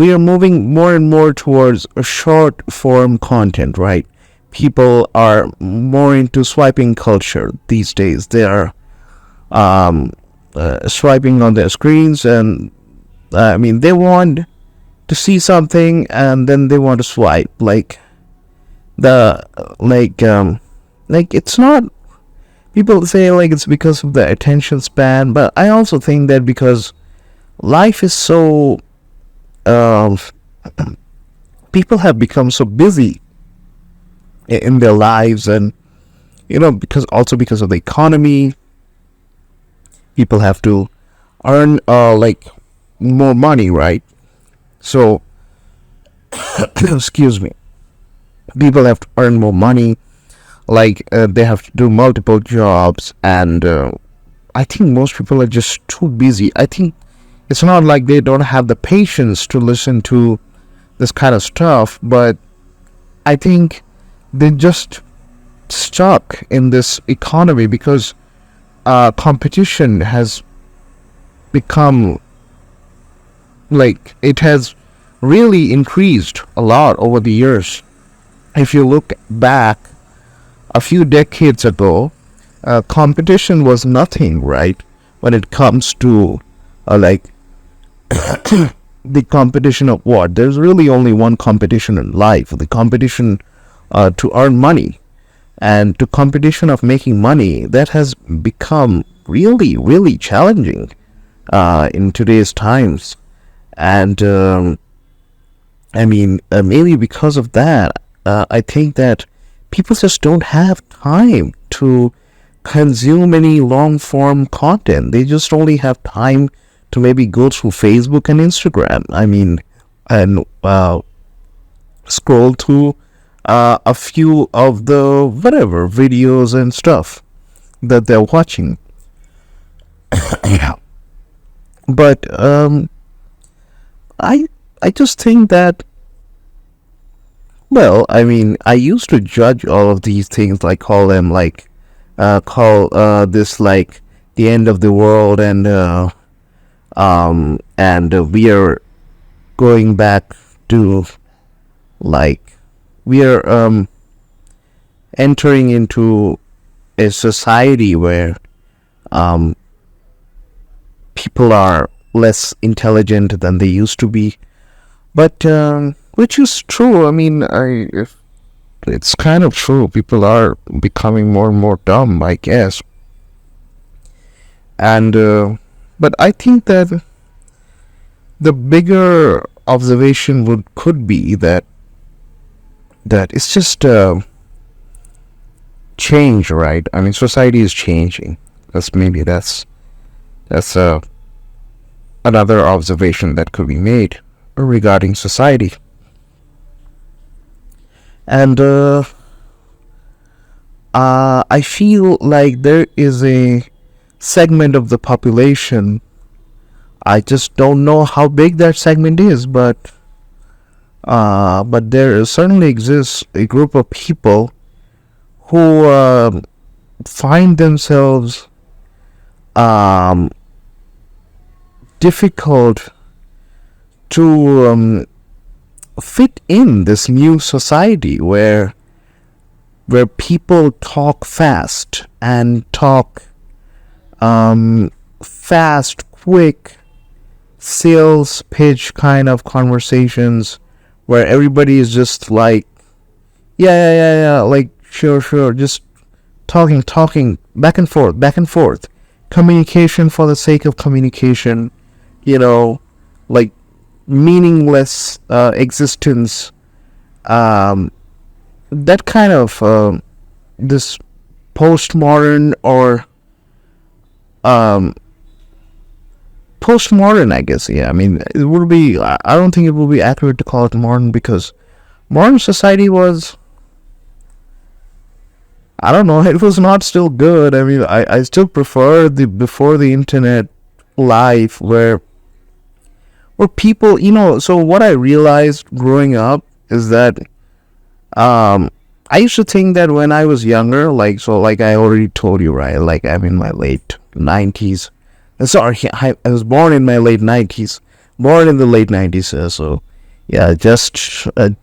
we are moving more and more towards a short form content, right? People are more into swiping culture these days. They are swiping on their screens, and they want to see something, and then they want to swipe. The like it's not, people say like it's because of the attention span, but I also think that because life is so um people have become so busy in their lives, and because of the economy, people have to earn more money, right? So excuse me, people have to earn more money, they have to do multiple jobs, and I think most people are just too busy. I think it's not like they don't have the patience to listen to this kind of stuff, but I think they just stuck in this economy because competition has become, it has really increased a lot over the years. If you look back a few decades ago, competition was nothing, right? When it comes to the competition of what? There's really only one competition in life: the competition to earn money, and to competition of making money. That has become really, really challenging in today's times, and maybe because of that, I think that people just don't have time to consume any long form content. They just only have time to maybe go through Facebook and Instagram. And scroll through a few of the whatever videos and stuff that they're watching. But I just think that, I used to judge all of these things, call them call this like the end of the world, and we are going back to, we are entering into a society where people are less intelligent than they used to be. But which is true. If it's kind of true. People are becoming more and more dumb, I guess. And but I think that the bigger observation could be that it's just change, right? Society is changing. That's another observation that could be made regarding society. And I feel like there is a segment of the population, I just don't know how big that segment is, but there certainly exists a group of people who find themselves difficult to fit in this new society where people talk fast and talk fast, quick, sales pitch kind of conversations, where everybody is just like, yeah, like sure, just talking back and forth, communication for the sake of communication, like meaningless existence, that kind of this postmodern, or postmodern, I guess. Yeah, it would be, I don't think it would be accurate to call it modern, because modern society was, I don't know, it was not still good. I still prefer the before the internet life, where people, so what I realized growing up is that I used to think that when I was younger, like I already told you, right, like I'm in my late 90s. Sorry, I was born in my late 90s, born in the late 90s, so Yeah, just a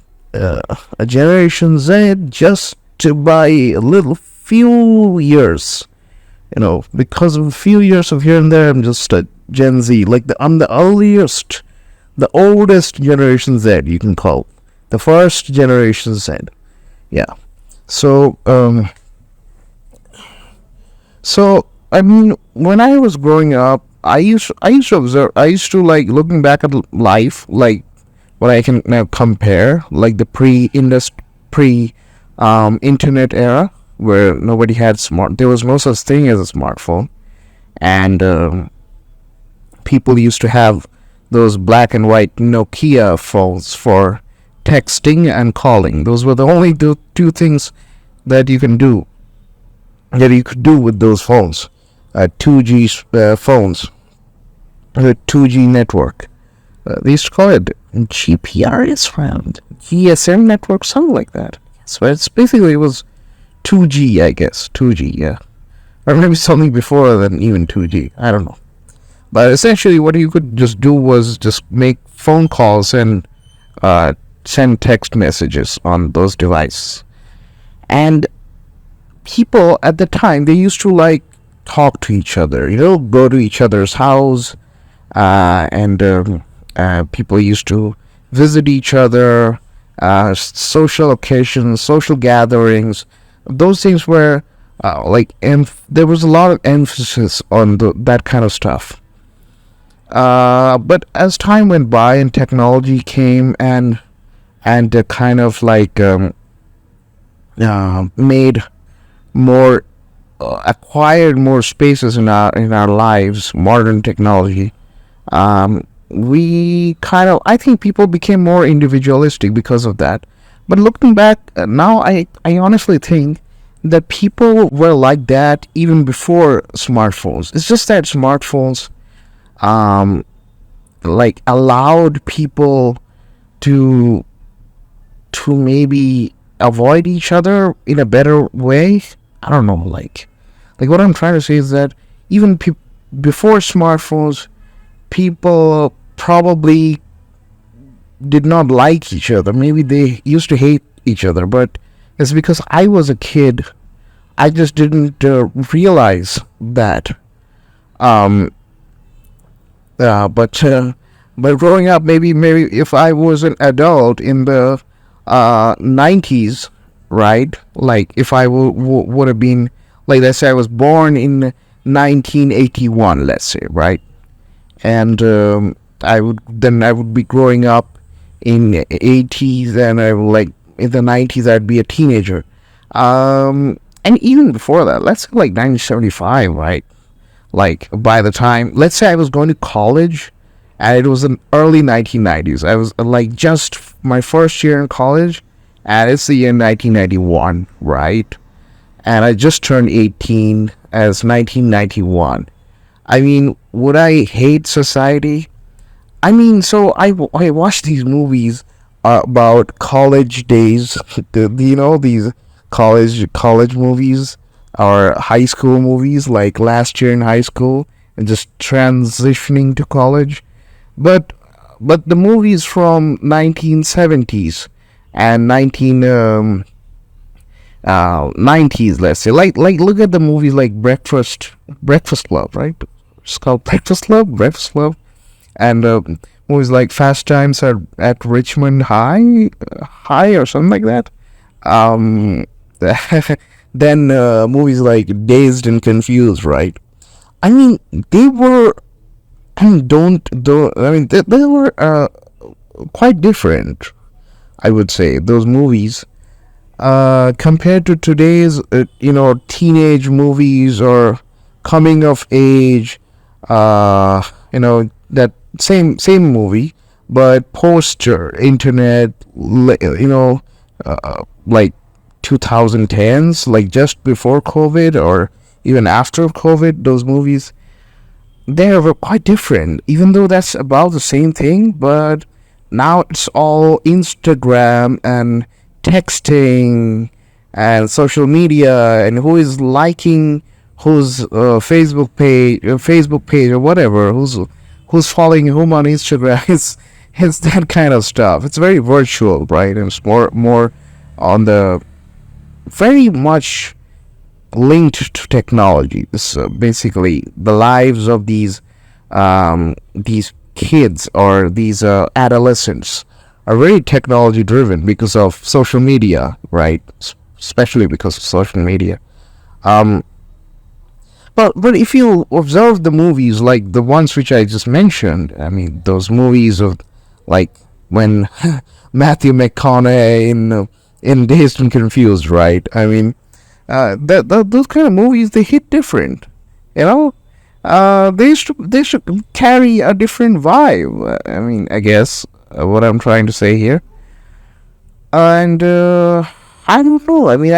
Generation Z just to buy a little few years. Because of a few years of here and there, I'm just a Gen Z. I'm the earliest, the oldest Generation Z, you can call, the first Generation Z. Yeah. So, I mean, when I was growing up, I used to observe. I used to like looking back at life, like what I can now compare, like the internet era where nobody had there was no such thing as a smartphone, and people used to have those black and white Nokia phones for texting and calling. Those were the only two things that you could do with those phones. 2G phones, the 2G network. They used to call it GPRS round, GSM network, something like that. So it was 2G, I guess. 2G, yeah. Or maybe something before than even 2G. I don't know. But essentially, what you could just do was just make phone calls and send text messages on those devices. And people at the time, they used to like talk to each other, go to each other's house, and people used to visit each other, social occasions, social gatherings. Those things were there was a lot of emphasis on that kind of stuff. But as time went by and technology came and kind of made more acquired more spaces in our lives, modern technology, we kind of, I think people became more individualistic because of that. But looking back now, I honestly think that people were like that even before smartphones. It's just that smartphones allowed people to maybe avoid each other in a better way. I don't know, what I'm trying to say is that even before smartphones, people probably did not like each other. Maybe they used to hate each other, but it's because I was a kid. I just didn't realize that. Um, but growing up, maybe if I was an adult in the 90s, right? Like if I would have been, like, let's say I was born in 1981, let's say, right? And I would be growing up in 80s, and I would, like, in the 90s I'd be a teenager. And even before that, let's say like 1975, right? Like by the time, let's say I was going to college, and it was in early 1990s. I was like just my first year in college, and it's the year 1991, right? And I just turned 18 as 1991. I mean, would I hate society? I mean, so I watched these movies about college days. These college movies or high school movies, like last year in high school and just transitioning to college. But the movies from 1970s and 1990s, let's say, like look at the movies like Breakfast Club, right? It's called Breakfast Club, and movies like Fast Times at Richmond High or something like that. Um, then movies like Dazed and Confused, right? I mean, they were, they were quite different, I would say, those movies, compared to today's teenage movies or coming of age, that same movie, but poster internet, like 2010s, like just before COVID or even after COVID. Those movies, they were quite different, even though that's about the same thing. But now it's all Instagram and texting and social media, and who is liking whose Facebook page or whatever, who's following whom on Instagram. It's that kind of stuff. It's very virtual, right? And it's more on the very much linked to technology. This basically the lives of these kids or these adolescents are very technology driven because of social media, right? Especially because of social media. Um, but if you observe the movies like the ones which I just mentioned, I mean those movies of like when Matthew McConaughey in Dazed and Confused, right? I mean those kind of movies they hit different, you know. They should carry a different vibe. I mean, I guess what I'm trying to say here, and I don't know. I mean,